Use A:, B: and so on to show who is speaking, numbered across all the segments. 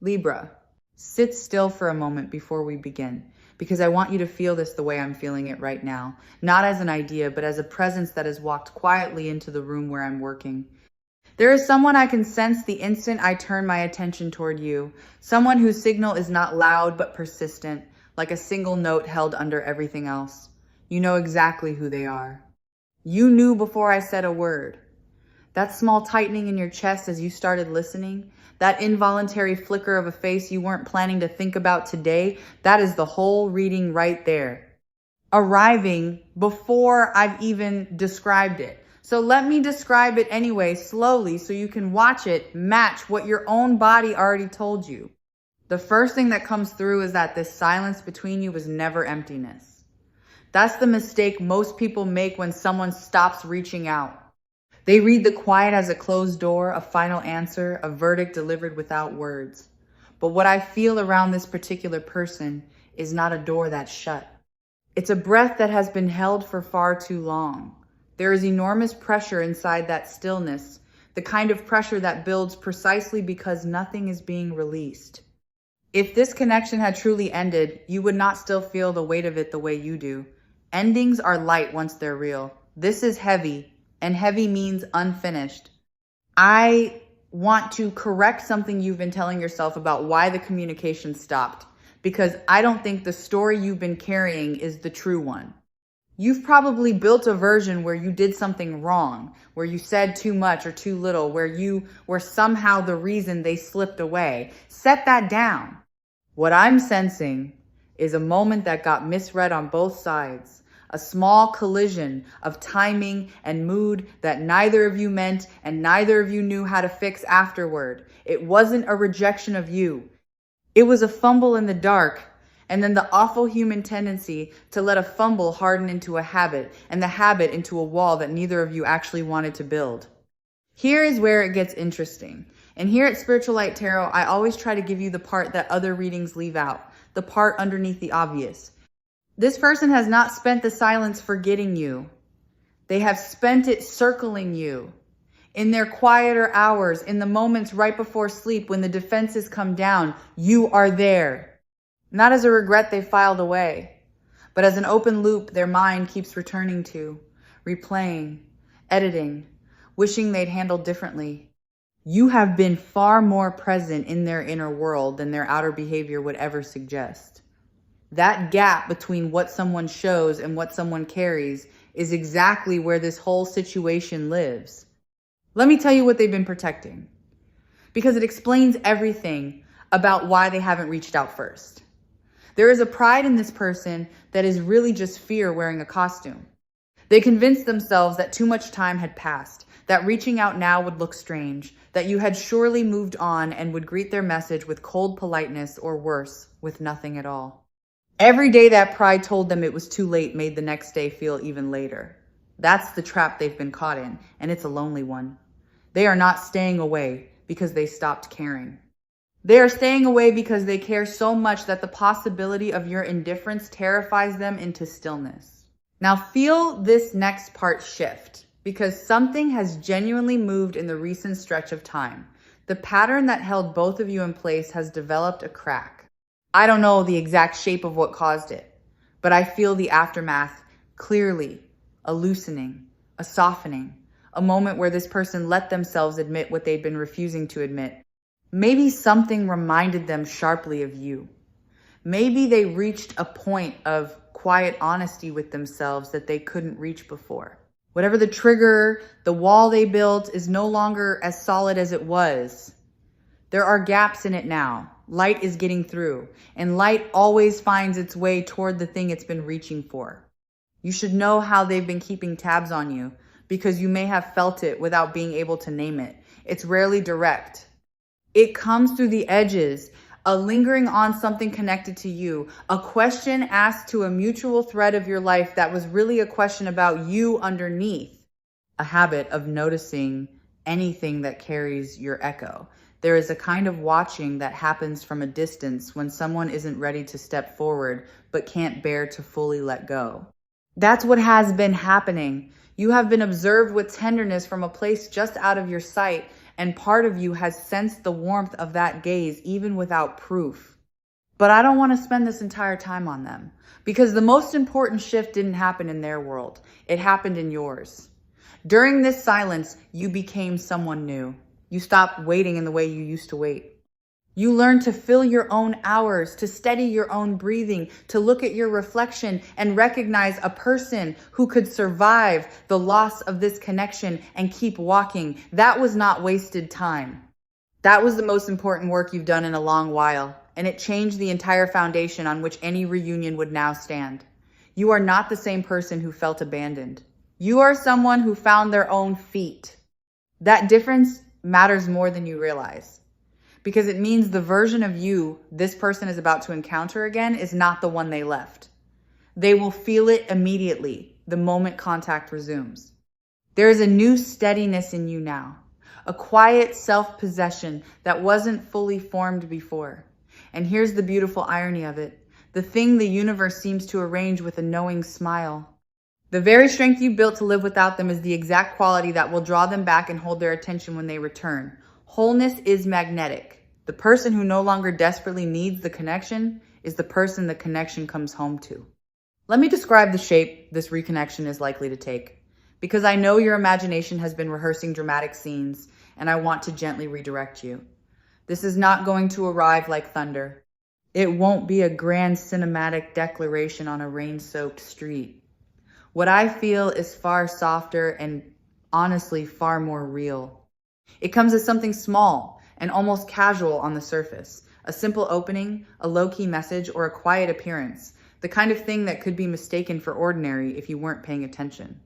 A: Libra, sit still for a moment before we begin, because I want you to feel this the way I'm feeling it right now, not as an idea, but as a presence that has walked quietly into the room where I'm working. There is someone I can sense the instant I turn my attention toward you, someone whose signal is not loud but persistent, like a single note held under everything else. You know exactly who they are. You knew before I said a word. That small tightening in your chest as you started listening, that involuntary flicker of a face you weren't planning to think about today, that is the whole reading right there. Arriving before I've even described it. So let me describe it anyway, slowly, so you can watch it match what your own body already told you. The first thing that comes through is that this silence between you was never emptiness. That's the mistake most people make when someone stops reaching out. They read the quiet as a closed door, a final answer, a verdict delivered without words. But what I feel around this particular person is not a door that's shut. It's a breath that has been held for far too long. There is enormous pressure inside that stillness, the kind of pressure that builds precisely because nothing is being released. If this connection had truly ended, you would not still feel the weight of it the way you do. Endings are light once they're real. This is heavy, and heavy means unfinished. I want to correct something you've been telling yourself about why the communication stopped, because I don't think the story you've been carrying is the true one. You've probably built a version where you did something wrong, where you said too much or too little, where you were somehow the reason they slipped away. Set that down. What I'm sensing is a moment that got misread on both sides. A small collision of timing and mood that neither of you meant and neither of you knew how to fix afterward. It wasn't a rejection of you. It was a fumble in the dark, and then the awful human tendency to let a fumble harden into a habit, and the habit into a wall that neither of you actually wanted to build. Here is where it gets interesting. And here at Spiritual Light Tarot, I always try to give you the part that other readings leave out, the part underneath the obvious. This person has not spent the silence forgetting you. They have spent it circling you. In their quieter hours, in the moments right before sleep when the defenses come down, you are there. Not as a regret they filed away, but as an open loop their mind keeps returning to, replaying, editing, wishing they'd handled differently. You have been far more present in their inner world than their outer behavior would ever suggest. That gap between what someone shows and what someone carries is exactly where this whole situation lives. Let me tell you what they've been protecting, because it explains everything about why they haven't reached out first. There is a pride in this person that is really just fear wearing a costume. They convinced themselves that too much time had passed, that reaching out now would look strange, that you had surely moved on and would greet their message with cold politeness or worse, with nothing at all. Every day that pride told them it was too late made the next day feel even later. That's the trap they've been caught in, and it's a lonely one. They are not staying away because they stopped caring. They are staying away because they care so much that the possibility of your indifference terrifies them into stillness. Now feel this next part shift, because something has genuinely moved in the recent stretch of time. The pattern that held both of you in place has developed a crack. I don't know the exact shape of what caused it, but I feel the aftermath clearly, a loosening, a softening, a moment where this person let themselves admit what they'd been refusing to admit. Maybe something reminded them sharply of you. Maybe they reached a point of quiet honesty with themselves that they couldn't reach before. Whatever the trigger, the wall they built is no longer as solid as it was. There are gaps in it now. Light is getting through, and light always finds its way toward the thing it's been reaching for. You should know how they've been keeping tabs on you, because you may have felt it without being able to name it. It's rarely direct. It comes through the edges, a lingering on something connected to you, a question asked to a mutual thread of your life that was really a question about you underneath, a habit of noticing anything that carries your echo. There is a kind of watching that happens from a distance when someone isn't ready to step forward but can't bear to fully let go. That's what has been happening. You have been observed with tenderness from a place just out of your sight, and part of you has sensed the warmth of that gaze even without proof. But I don't want to spend this entire time on them, because the most important shift didn't happen in their world. It happened in yours. During this silence, you became someone new. You stopped waiting in the way you used to wait. You learned to fill your own hours, to steady your own breathing, to look at your reflection and recognize a person who could survive the loss of this connection and keep walking. That was not wasted time. That was the most important work you've done in a long while, and it changed the entire foundation on which any reunion would now stand. You are not the same person who felt abandoned. You are someone who found their own feet. That difference matters more than you realize, because it means the version of you this person is about to encounter again is not the one they left. They will feel it immediately the moment contact resumes. There is a new steadiness in you now, a quiet self-possession that wasn't fully formed before. And here's the beautiful irony of it. The thing the universe seems to arrange with a knowing smile. The very strength you built to live without them is the exact quality that will draw them back and hold their attention when they return. Wholeness is magnetic. The person who no longer desperately needs the connection is the person the connection comes home to. Let me describe the shape this reconnection is likely to take, because I know your imagination has been rehearsing dramatic scenes, and I want to gently redirect you. This is not going to arrive like thunder. It won't be a grand cinematic declaration on a rain-soaked street. What I feel is far softer and honestly far more real. It comes as something small and almost casual on the surface. A simple opening, a low-key message, or a quiet appearance. The kind of thing that could be mistaken for ordinary if you weren't paying attention.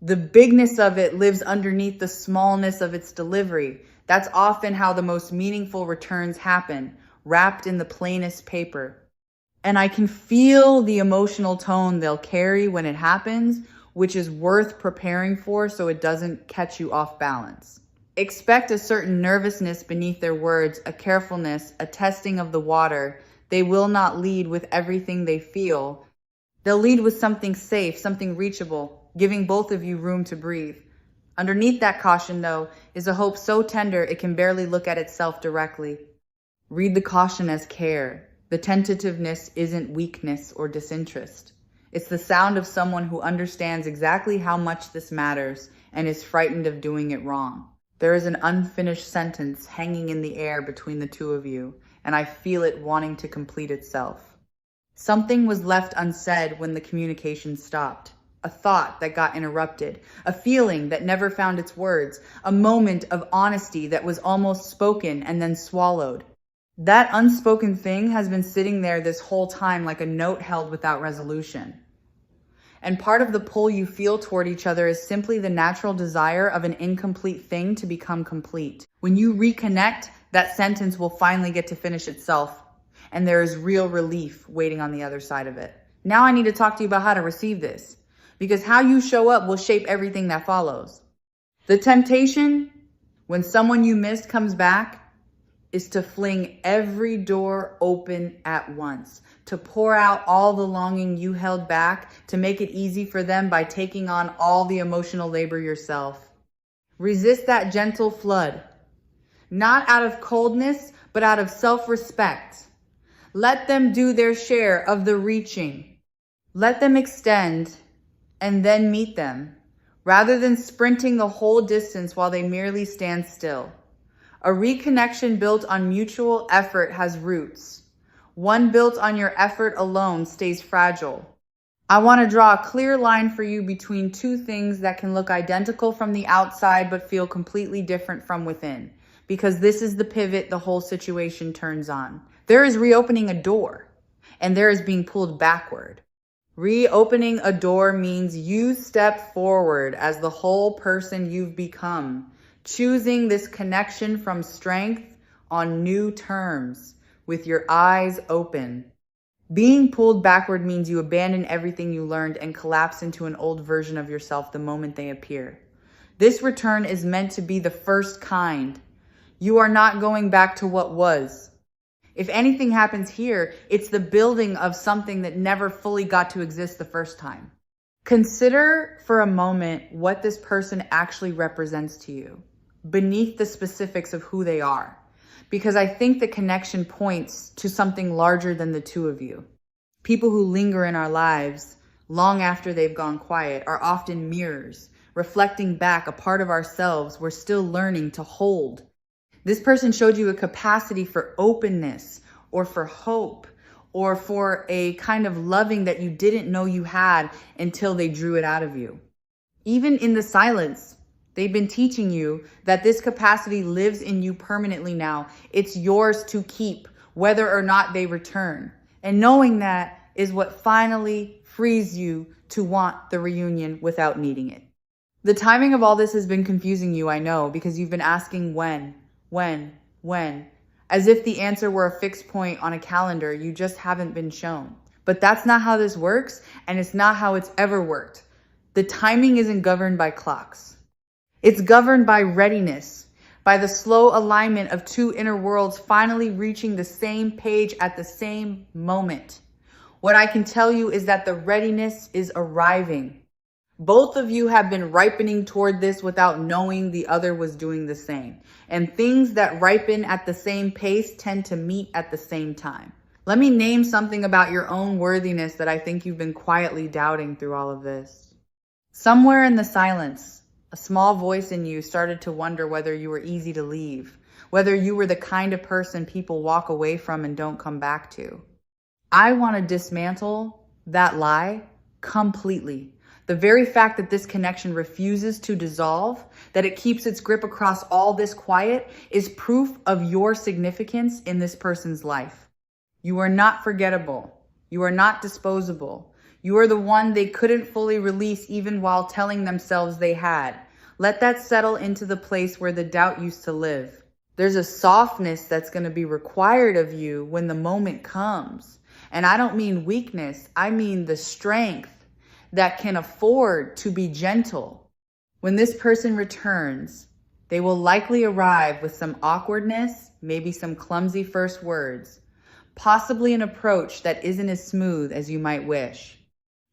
A: The bigness of it lives underneath the smallness of its delivery. That's often how the most meaningful returns happen, wrapped in the plainest paper. And I can feel the emotional tone they'll carry when it happens, which is worth preparing for so it doesn't catch you off balance. Expect a certain nervousness beneath their words, a carefulness, a testing of the water. They will not lead with everything they feel. They'll lead with something safe, something reachable, giving both of you room to breathe. Underneath that caution, though, is a hope so tender it can barely look at itself directly. Read the caution as care. The tentativeness isn't weakness or disinterest. It's the sound of someone who understands exactly how much this matters and is frightened of doing it wrong. There is an unfinished sentence hanging in the air between the two of you, and I feel it wanting to complete itself. Something was left unsaid when the communication stopped. A thought that got interrupted, a feeling that never found its words, a moment of honesty that was almost spoken and then swallowed. That unspoken thing has been sitting there this whole time like a note held without resolution. And part of the pull you feel toward each other is simply the natural desire of an incomplete thing to become complete. When you reconnect, that sentence will finally get to finish itself, and there is real relief waiting on the other side of it. Now I need to talk to you about how to receive this, because how you show up will shape everything that follows. The temptation, when someone you missed comes back, is to fling every door open at once, to pour out all the longing you held back, to make it easy for them by taking on all the emotional labor yourself. Resist that gentle flood, not out of coldness, but out of self-respect. Let them do their share of the reaching. Let them extend and then meet them, rather than sprinting the whole distance while they merely stand still. A reconnection built on mutual effort has roots. One built on your effort alone stays fragile. I want to draw a clear line for you between two things that can look identical from the outside but feel completely different from within, because this is the pivot the whole situation turns on. There is reopening a door, and there is being pulled backward. Reopening a door means you step forward as the whole person you've become, choosing this connection from strength on new terms, with your eyes open. Being pulled backward means you abandon everything you learned and collapse into an old version of yourself the moment they appear. This return is meant to be the first kind. You are not going back to what was. If anything happens here, it's the building of something that never fully got to exist the first time. Consider for a moment what this person actually represents to you. beneath the specifics of who they are. Because I think the connection points to something larger than the two of you. People who linger in our lives long after they've gone quiet are often mirrors, reflecting back a part of ourselves we're still learning to hold. This person showed you a capacity for openness or for hope or for a kind of loving that you didn't know you had until they drew it out of you. Even in the silence, they've been teaching you that this capacity lives in you permanently now. It's yours to keep, whether or not they return. And knowing that is what finally frees you to want the reunion without needing it. The timing of all this has been confusing you, I know, because you've been asking when, as if the answer were a fixed point on a calendar you just haven't been shown. But that's not how this works, and it's not how it's ever worked. The timing isn't governed by clocks. It's governed by readiness, by the slow alignment of two inner worlds finally reaching the same page at the same moment. What I can tell you is that the readiness is arriving. Both of you have been ripening toward this without knowing the other was doing the same. And things that ripen at the same pace tend to meet at the same time. Let me name something about your own worthiness that I think you've been quietly doubting through all of this. Somewhere in the silence, a small voice in you started to wonder whether you were easy to leave, whether you were the kind of person people walk away from and don't come back to. I want to dismantle that lie completely. The very fact that this connection refuses to dissolve, that it keeps its grip across all this quiet, is proof of your significance in this person's life. You are not forgettable. You are not disposable. You are the one they couldn't fully release even while telling themselves they had. Let that settle into the place where the doubt used to live. There's a softness that's going to be required of you when the moment comes. And I don't mean weakness. I mean the strength that can afford to be gentle. When this person returns, they will likely arrive with some awkwardness, maybe some clumsy first words, possibly an approach that isn't as smooth as you might wish.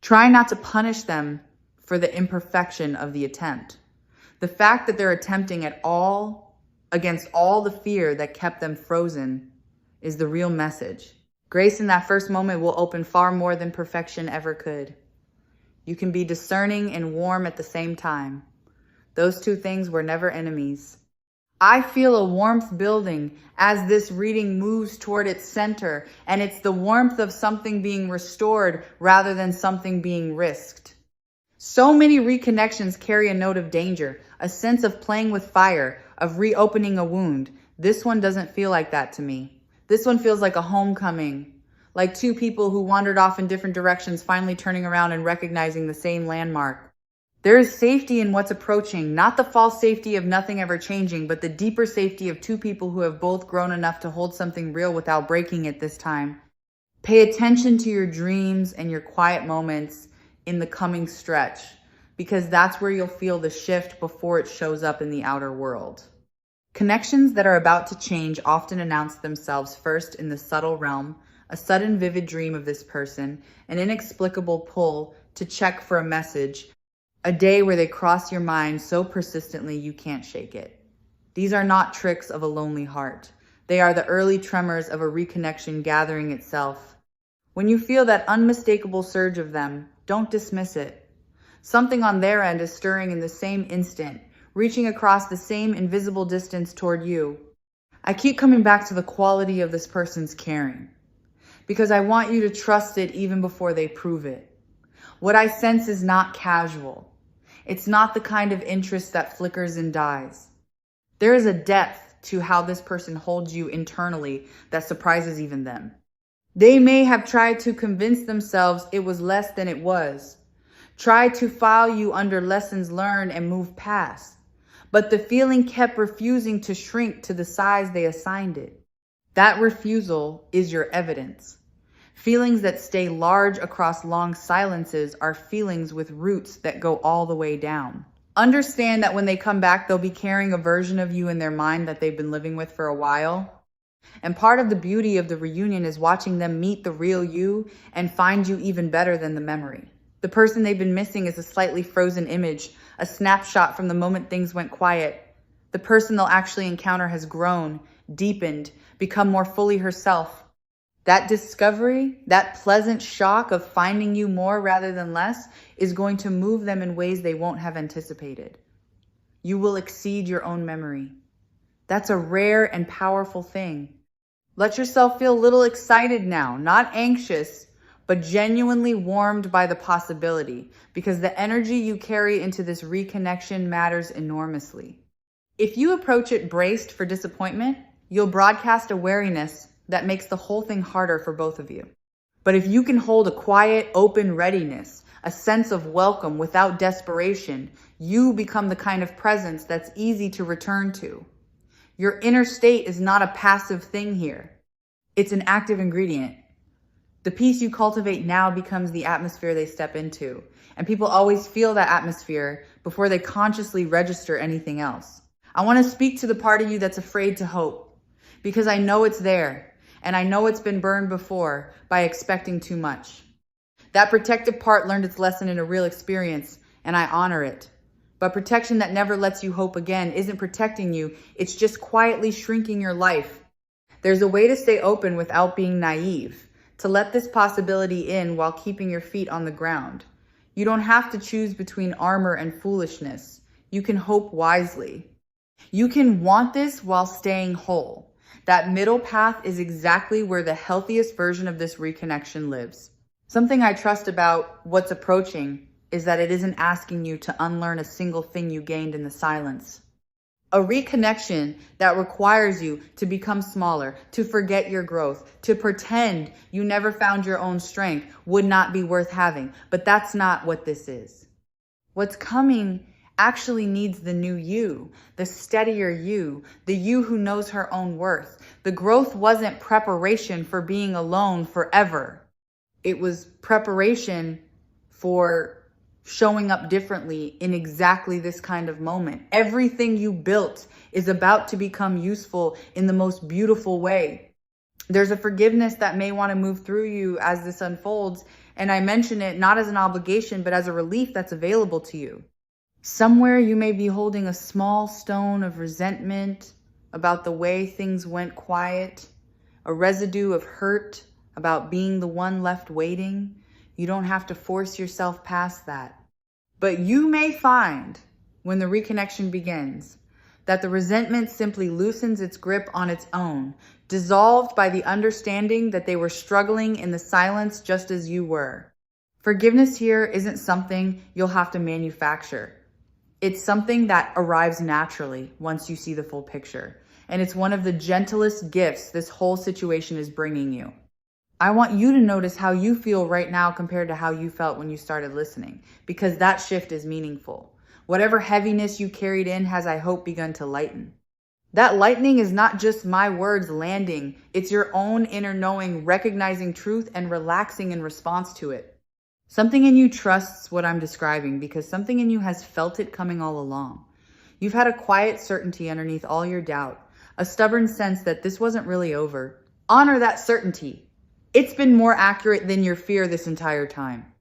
A: Try not to punish them for the imperfection of the attempt. The fact that they're attempting at all against all the fear that kept them frozen is the real message. Grace in that first moment will open far more than perfection ever could. You can be discerning and warm at the same time. Those two things were never enemies. I feel a warmth building as this reading moves toward its center, and it's the warmth of something being restored rather than something being risked. So many reconnections carry a note of danger, a sense of playing with fire, of reopening a wound. This one doesn't feel like that to me. This one feels like a homecoming. Like two people who wandered off in different directions, finally turning around and recognizing the same landmark. There is safety in what's approaching, not the false safety of nothing ever changing, but the deeper safety of two people who have both grown enough to hold something real without breaking it this time. Pay attention to your dreams and your quiet moments in the coming stretch, because that's where you'll feel the shift before it shows up in the outer world. Connections that are about to change often announce themselves first in the subtle realm, a sudden vivid dream of this person, an inexplicable pull to check for a message, a day where they cross your mind so persistently you can't shake it. These are not tricks of a lonely heart. They are the early tremors of a reconnection gathering itself. When you feel that unmistakable surge of them, don't dismiss it. Something on their end is stirring in the same instant, reaching across the same invisible distance toward you. I keep coming back to the quality of this person's caring, because I want you to trust it even before they prove it. What I sense is not casual. It's not the kind of interest that flickers and dies. There is a depth to how this person holds you internally that surprises even them. They may have tried to convince themselves it was less than it was, tried to file you under lessons learned and move past, but the feeling kept refusing to shrink to the size they assigned it. That refusal is your evidence. Feelings that stay large across long silences are feelings with roots that go all the way down. Understand that when they come back, they'll be carrying a version of you in their mind that they've been living with for a while. And part of the beauty of the reunion is watching them meet the real you and find you even better than the memory. The person they've been missing is a slightly frozen image, a snapshot from the moment things went quiet. The person they'll actually encounter has grown, deepened, become more fully herself. That discovery, that pleasant shock of finding you more rather than less, is going to move them in ways they won't have anticipated. You will exceed your own memory. That's a rare and powerful thing. Let yourself feel a little excited now, not anxious, but genuinely warmed by the possibility, because the energy you carry into this reconnection matters enormously. If you approach it braced for disappointment, you'll broadcast a wariness that makes the whole thing harder for both of you. But if you can hold a quiet, open readiness, a sense of welcome without desperation, you become the kind of presence that's easy to return to. Your inner state is not a passive thing here. It's an active ingredient. The peace you cultivate now becomes the atmosphere they step into. And people always feel that atmosphere before they consciously register anything else. I want to speak to the part of you that's afraid to hope, because I know it's there, and I know it's been burned before by expecting too much. That protective part learned its lesson in a real experience, and I honor it. But protection that never lets you hope again isn't protecting you, it's just quietly shrinking your life. There's a way to stay open without being naive, to let this possibility in while keeping your feet on the ground. You don't have to choose between armor and foolishness. You can hope wisely. You can want this while staying whole. That middle path is exactly where the healthiest version of this reconnection lives. Something I trust about what's approaching is that it isn't asking you to unlearn a single thing you gained in the silence. A reconnection that requires you to become smaller, to forget your growth, to pretend you never found your own strength would not be worth having. But that's not what this is. What's coming actually needs the new you, the steadier you, the you who knows her own worth. The growth wasn't preparation for being alone forever. It was preparation for showing up differently in exactly this kind of moment. Everything you built is about to become useful in the most beautiful way. There's a forgiveness that may want to move through you as this unfolds, and I mention it not as an obligation, but as a relief that's available to you. Somewhere you may be holding a small stone of resentment about the way things went quiet, a residue of hurt about being the one left waiting. You don't have to force yourself past that. But you may find, when the reconnection begins, that the resentment simply loosens its grip on its own, dissolved by the understanding that they were struggling in the silence just as you were. Forgiveness here isn't something you'll have to manufacture. It's something that arrives naturally once you see the full picture. And it's one of the gentlest gifts this whole situation is bringing you. I want you to notice how you feel right now compared to how you felt when you started listening, because that shift is meaningful. Whatever heaviness you carried in has, I hope, begun to lighten. That lightening is not just my words landing. It's your own inner knowing, recognizing truth and relaxing in response to it. Something in you trusts what I'm describing because something in you has felt it coming all along. You've had a quiet certainty underneath all your doubt, a stubborn sense that this wasn't really over. Honor that certainty. It's been more accurate than your fear this entire time.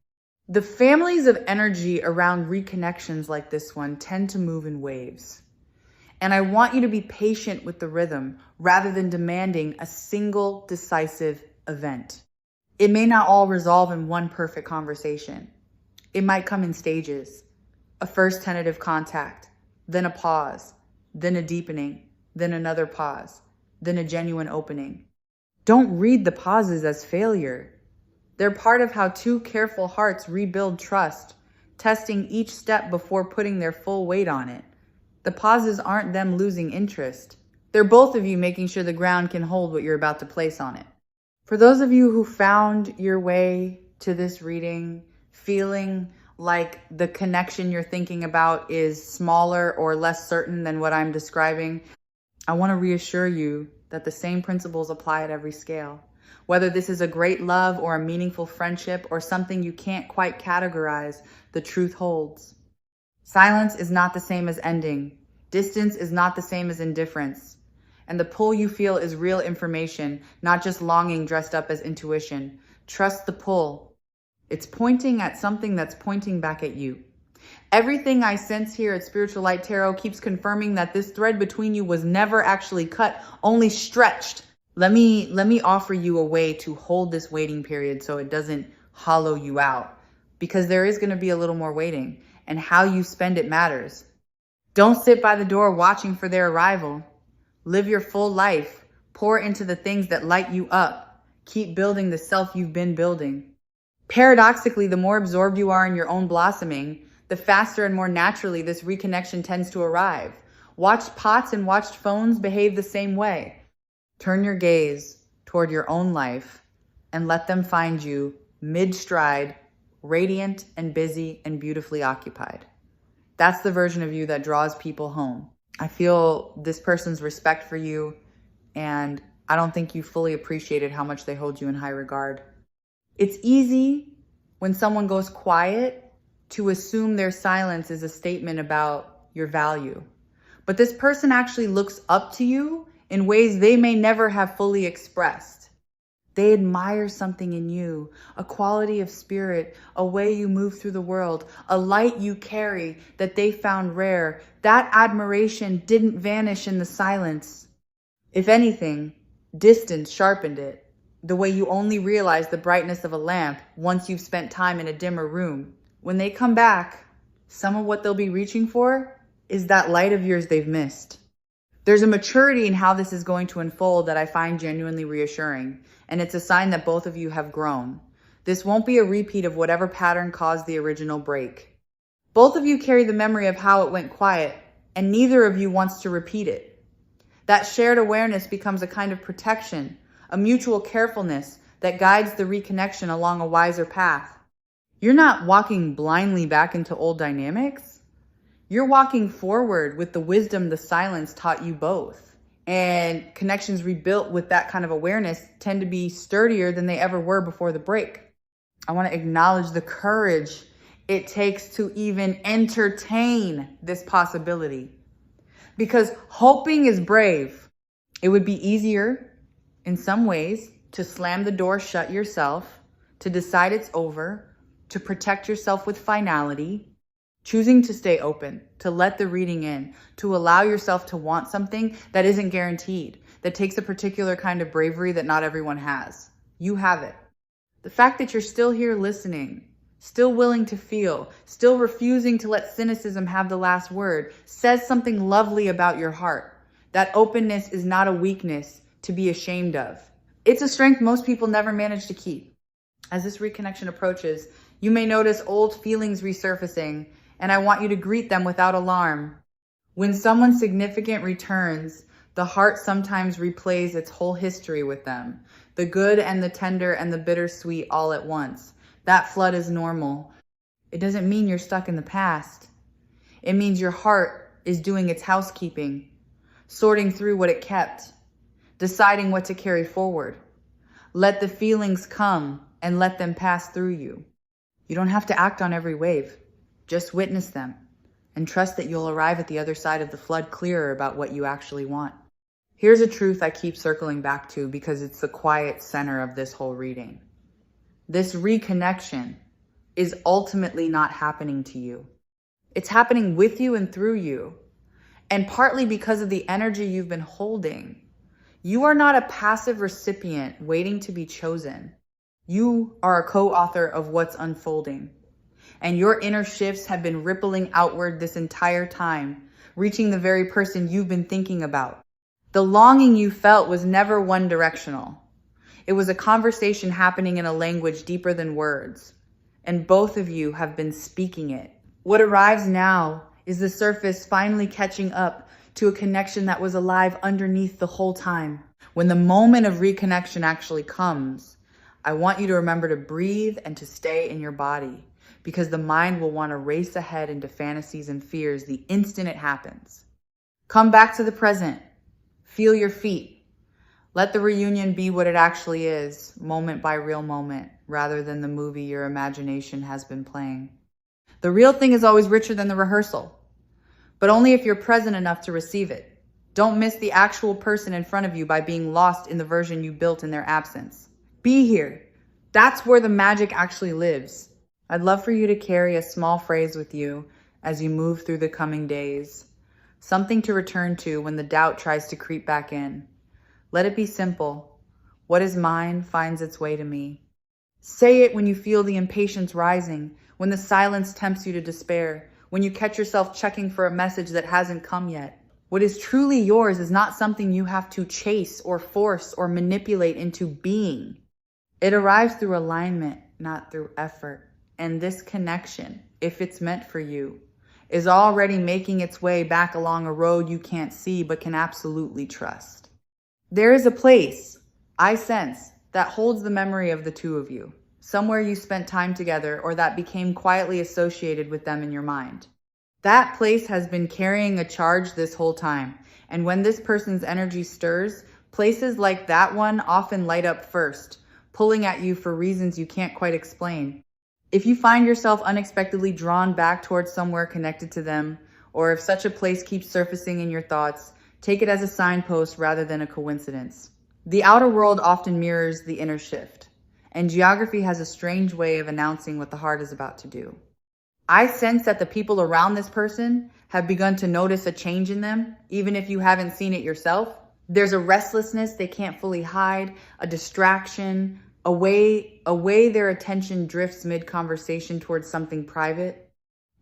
A: The families of energy around reconnections like this one tend to move in waves. And I want you to be patient with the rhythm rather than demanding a single decisive event. It may not all resolve in one perfect conversation. It might come in stages. A first tentative contact, then a pause, then a deepening, then another pause, then a genuine opening. Don't read the pauses as failure. They're part of how two careful hearts rebuild trust, testing each step before putting their full weight on it. The pauses aren't them losing interest. They're both of you making sure the ground can hold what you're about to place on it. For those of you who found your way to this reading feeling like the connection you're thinking about is smaller or less certain than what I'm describing, I want to reassure you that the same principles apply at every scale. Whether this is a great love or a meaningful friendship or something you can't quite categorize, the truth holds. Silence is not the same as ending. Distance is not the same as indifference. And the pull you feel is real information, not just longing dressed up as intuition. Trust the pull. It's pointing at something that's pointing back at you. Everything I sense here at Spiritual Light Tarot keeps confirming that this thread between you was never actually cut, only stretched. Let me offer you a way to hold this waiting period so it doesn't hollow you out, because there is going to be a little more waiting, and how you spend it matters. Don't sit by the door watching for their arrival. Live your full life. Pour into the things that light you up. Keep building the self you've been building. Paradoxically, the more absorbed you are in your own blossoming, the faster and more naturally this reconnection tends to arrive. Watched pots and watched phones behave the same way. Turn your gaze toward your own life and let them find you mid-stride, radiant and busy and beautifully occupied. That's the version of you that draws people home. I feel this person's respect for you, and I don't think you fully appreciated how much they hold you in high regard. It's easy when someone goes quiet to assume their silence is a statement about your value. But this person actually looks up to you in ways they may never have fully expressed. They admire something in you, a quality of spirit, a way you move through the world, a light you carry that they found rare. That admiration didn't vanish in the silence. If anything, distance sharpened it, the way you only realize the brightness of a lamp once you've spent time in a dimmer room. When they come back, some of what they'll be reaching for is that light of yours they've missed. There's a maturity in how this is going to unfold that I find genuinely reassuring, and it's a sign that both of you have grown. This won't be a repeat of whatever pattern caused the original break. Both of you carry the memory of how it went quiet, and neither of you wants to repeat it. That shared awareness becomes a kind of protection, a mutual carefulness that guides the reconnection along a wiser path. You're not walking blindly back into old dynamics. You're walking forward with the wisdom the silence taught you both. And connections rebuilt with that kind of awareness tend to be sturdier than they ever were before the break. I want to acknowledge the courage it takes to even entertain this possibility. Because hoping is brave. It would be easier in some ways to slam the door shut yourself, to decide it's over, to protect yourself with finality, choosing to stay open, to let the reading in, to allow yourself to want something that isn't guaranteed, that takes a particular kind of bravery that not everyone has. You have it. The fact that you're still here listening, still willing to feel, still refusing to let cynicism have the last word, says something lovely about your heart. That openness is not a weakness to be ashamed of. It's a strength most people never manage to keep. As this reconnection approaches, you may notice old feelings resurfacing, and I want you to greet them without alarm. When someone significant returns, the heart sometimes replays its whole history with them, the good and the tender and the bittersweet all at once. That flood is normal. It doesn't mean you're stuck in the past. It means your heart is doing its housekeeping, sorting through what it kept, deciding what to carry forward. Let the feelings come and let them pass through you. You don't have to act on every wave. Just witness them and trust that you'll arrive at the other side of the flood clearer about what you actually want. Here's a truth I keep circling back to because it's the quiet center of this whole reading. This reconnection is ultimately not happening to you. It's happening with you and through you. And partly because of the energy you've been holding. You are not a passive recipient waiting to be chosen. You are a co-author of what's unfolding. And your inner shifts have been rippling outward this entire time, reaching the very person you've been thinking about. The longing you felt was never one directional. It was a conversation happening in a language deeper than words. And both of you have been speaking it. What arrives now is the surface finally catching up to a connection that was alive underneath the whole time. When the moment of reconnection actually comes, I want you to remember to breathe and to stay in your body, because the mind will want to race ahead into fantasies and fears the instant it happens. Come back to the present. Feel your feet. Let the reunion be what it actually is, moment by real moment, rather than the movie your imagination has been playing. The real thing is always richer than the rehearsal, but only if you're present enough to receive it. Don't miss the actual person in front of you by being lost in the version you built in their absence. Be here. That's where the magic actually lives. I'd love for you to carry a small phrase with you as you move through the coming days. Something to return to when the doubt tries to creep back in. Let it be simple. What is mine finds its way to me. Say it when you feel the impatience rising, when the silence tempts you to despair, when you catch yourself checking for a message that hasn't come yet. What is truly yours is not something you have to chase or force or manipulate into being. It arrives through alignment, not through effort. And this connection, if it's meant for you, is already making its way back along a road you can't see but can absolutely trust. There is a place, I sense, that holds the memory of the two of you, somewhere you spent time together or that became quietly associated with them in your mind. That place has been carrying a charge this whole time, and when this person's energy stirs, places like that one often light up first, pulling at you for reasons you can't quite explain. If you find yourself unexpectedly drawn back towards somewhere connected to them, or if such a place keeps surfacing in your thoughts, take it as a signpost rather than a coincidence. The outer world often mirrors the inner shift, and geography has a strange way of announcing what the heart is about to do. I sense that the people around this person have begun to notice a change in them, even if you haven't seen it yourself. There's a restlessness they can't fully hide, a distraction, a way their attention drifts mid-conversation towards something private.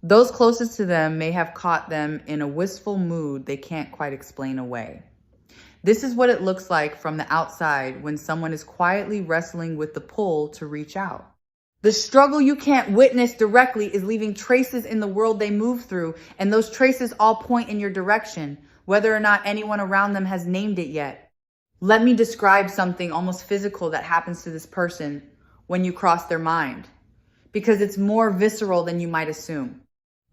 A: Those closest to them may have caught them in a wistful mood they can't quite explain away. This is what it looks like from the outside when someone is quietly wrestling with the pull to reach out. The struggle you can't witness directly is leaving traces in the world they move through, and those traces all point in your direction, whether or not anyone around them has named it yet. Let me describe something almost physical that happens to this person when you cross their mind, because it's more visceral than you might assume.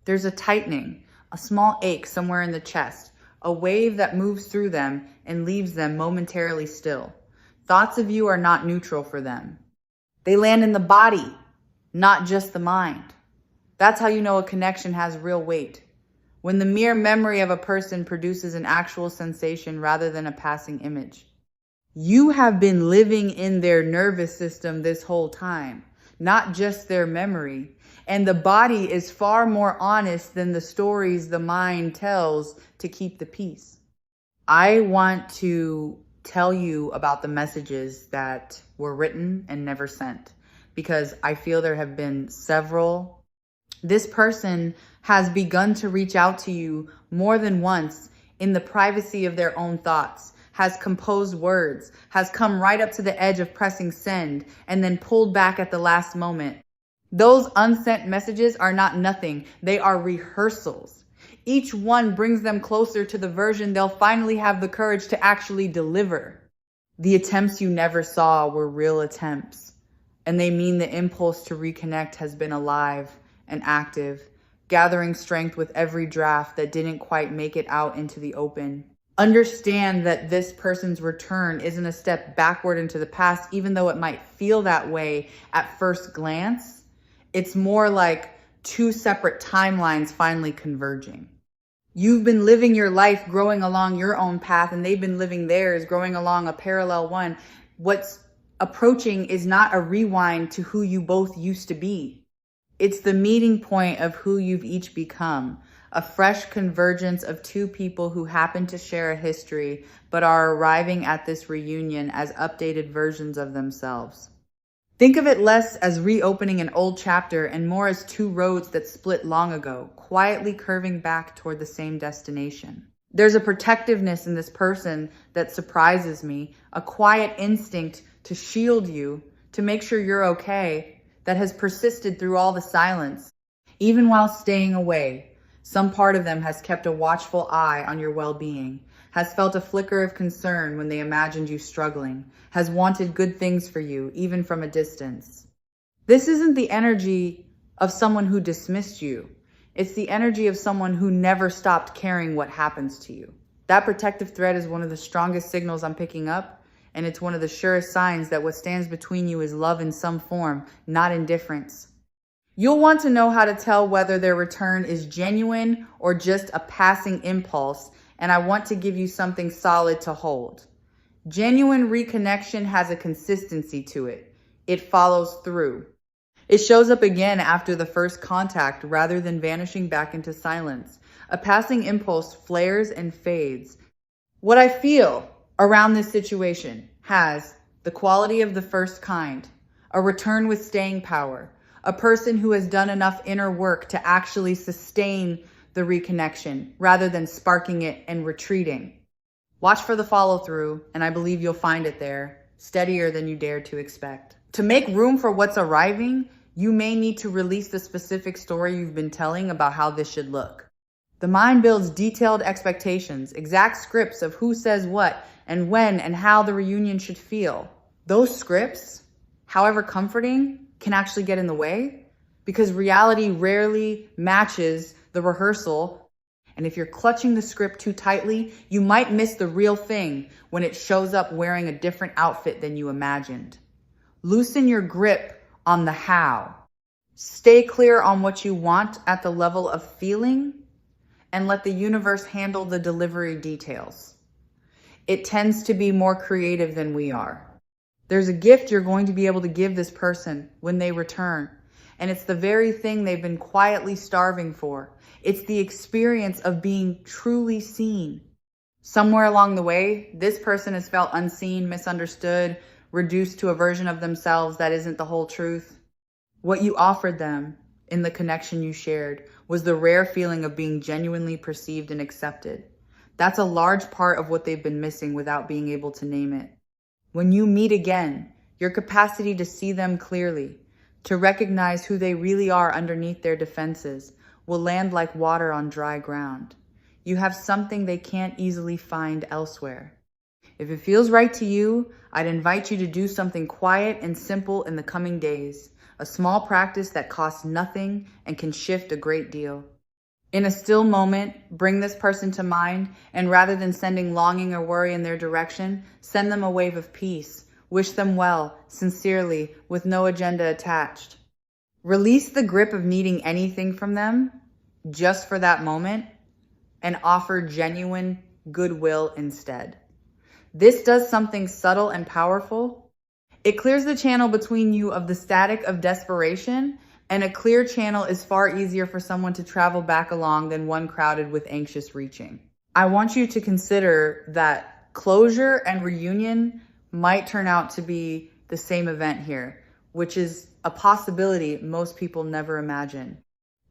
A: There's a tightening, a small ache somewhere in the chest, a wave that moves through them and leaves them momentarily still. Thoughts of you are not neutral for them. They land in the body, not just the mind. That's how you know a connection has real weight. When the mere memory of a person produces an actual sensation rather than a passing image. You have been living in their nervous system this whole time, not just their memory. And the body is far more honest than the stories the mind tells to keep the peace. I want to tell you about the messages that were written and never sent, because I feel there have been several. This person has begun to reach out to you more than once in the privacy of their own thoughts, has composed words, has come right up to the edge of pressing send, and then pulled back at the last moment. Those unsent messages are not nothing. They are rehearsals. Each one brings them closer to the version they'll finally have the courage to actually deliver. The attempts you never saw were real attempts, and they mean the impulse to reconnect has been alive and active, gathering strength with every draft that didn't quite make it out into the open. Understand that this person's return isn't a step backward into the past, even though it might feel that way at first glance. It's more like two separate timelines finally converging. You've been living your life growing along your own path, and they've been living theirs growing along a parallel one. What's approaching is not a rewind to who you both used to be. It's the meeting point of who you've each become. A fresh convergence of two people who happen to share a history, but are arriving at this reunion as updated versions of themselves. Think of it less as reopening an old chapter and more as two roads that split long ago, quietly curving back toward the same destination. There's a protectiveness in this person that surprises me, a quiet instinct to shield you, to make sure you're okay, that has persisted through all the silence. Even while staying away, some part of them has kept a watchful eye on your well-being, has felt a flicker of concern when they imagined you struggling, has wanted good things for you, even from a distance. This isn't the energy of someone who dismissed you. It's the energy of someone who never stopped caring what happens to you. That protective thread is one of the strongest signals I'm picking up, and it's one of the surest signs that what stands between you is love in some form, not indifference. You'll want to know how to tell whether their return is genuine or just a passing impulse, and I want to give you something solid to hold. Genuine reconnection has a consistency to it. It follows through. It shows up again after the first contact rather than vanishing back into silence. A passing impulse flares and fades. What I feel around this situation has the quality of the first kind, a return with staying power, a person who has done enough inner work to actually sustain the reconnection rather than sparking it and retreating. Watch for the follow through, and I believe you'll find it there, steadier than you dared to expect. To make room for what's arriving, you may need to release the specific story you've been telling about how this should look. The mind builds detailed expectations, exact scripts of who says what and when and how the reunion should feel. Those scripts, however comforting, can actually get in the way because reality rarely matches the rehearsal. And if you're clutching the script too tightly, you might miss the real thing when it shows up wearing a different outfit than you imagined. Loosen your grip on the how. Stay clear on what you want at the level of feeling and let the universe handle the delivery details. It tends to be more creative than we are. There's a gift you're going to be able to give this person when they return, and it's the very thing they've been quietly starving for. It's the experience of being truly seen. Somewhere along the way, this person has felt unseen, misunderstood, reduced to a version of themselves that isn't the whole truth. What you offered them in the connection you shared was the rare feeling of being genuinely perceived and accepted. That's a large part of what they've been missing without being able to name it. When you meet again, your capacity to see them clearly, to recognize who they really are underneath their defenses, will land like water on dry ground. You have something they can't easily find elsewhere. If it feels right to you, I'd invite you to do something quiet and simple in the coming days. A small practice that costs nothing and can shift a great deal. In a still moment, bring this person to mind, and rather than sending longing or worry in their direction, send them a wave of peace. Wish them well, sincerely, with no agenda attached. Release the grip of needing anything from them just for that moment and offer genuine goodwill instead. This does something subtle and powerful. It clears the channel between you of the static of desperation, and a clear channel is far easier for someone to travel back along than one crowded with anxious reaching. I want you to consider that closure and reunion might turn out to be the same event here, which is a possibility most people never imagine.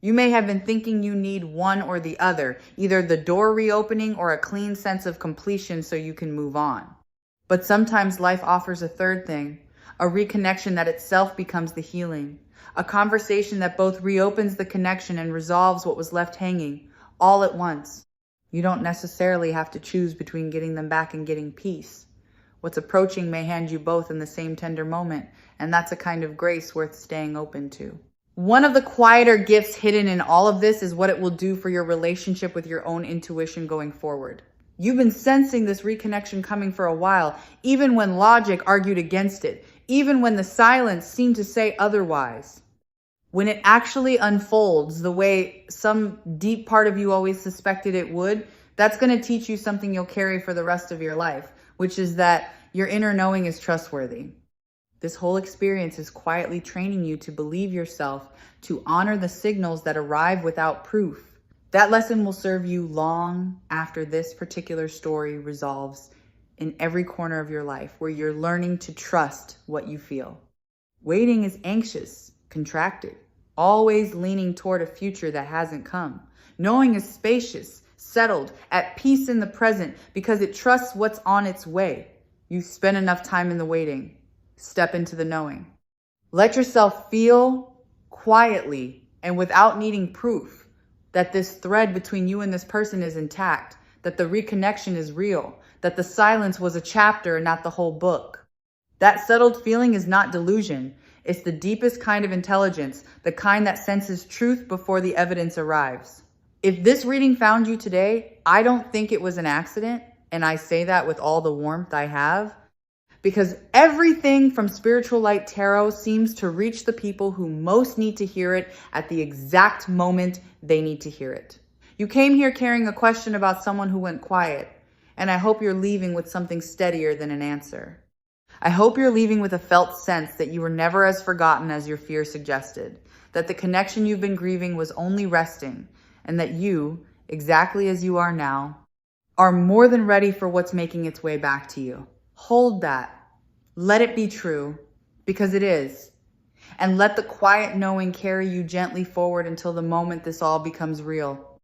A: You may have been thinking you need one or the other, either the door reopening or a clean sense of completion so you can move on. But sometimes life offers a third thing, a reconnection that itself becomes the healing, a conversation that both reopens the connection and resolves what was left hanging, all at once. You don't necessarily have to choose between getting them back and getting peace. What's approaching may hand you both in the same tender moment, and that's a kind of grace worth staying open to. One of the quieter gifts hidden in all of this is what it will do for your relationship with your own intuition going forward. You've been sensing this reconnection coming for a while, even when logic argued against it, even when the silence seemed to say otherwise. When it actually unfolds the way some deep part of you always suspected it would, that's going to teach you something you'll carry for the rest of your life, which is that your inner knowing is trustworthy. This whole experience is quietly training you to believe yourself, to honor the signals that arrive without proof. That lesson will serve you long after this particular story resolves in every corner of your life, where you're learning to trust what you feel. Waiting is anxious, contracted, always leaning toward a future that hasn't come. Knowing is spacious, settled, at peace in the present because it trusts what's on its way. You spend enough time in the waiting. Step into the knowing. Let yourself feel quietly and without needing proof that this thread between you and this person is intact, that the reconnection is real, that the silence was a chapter and not the whole book. That settled feeling is not delusion. It's the deepest kind of intelligence, the kind that senses truth before the evidence arrives. If this reading found you today, I don't think it was an accident, and I say that with all the warmth I have, because everything from Spiritual Light Tarot seems to reach the people who most need to hear it at the exact moment they need to hear it. You came here carrying a question about someone who went quiet, and I hope you're leaving with something steadier than an answer. I hope you're leaving with a felt sense that you were never as forgotten as your fear suggested, that the connection you've been grieving was only resting, and that you, exactly as you are now, are more than ready for what's making its way back to you. Hold that. Let it be true, because it is. And let the quiet knowing carry you gently forward until the moment this all becomes real.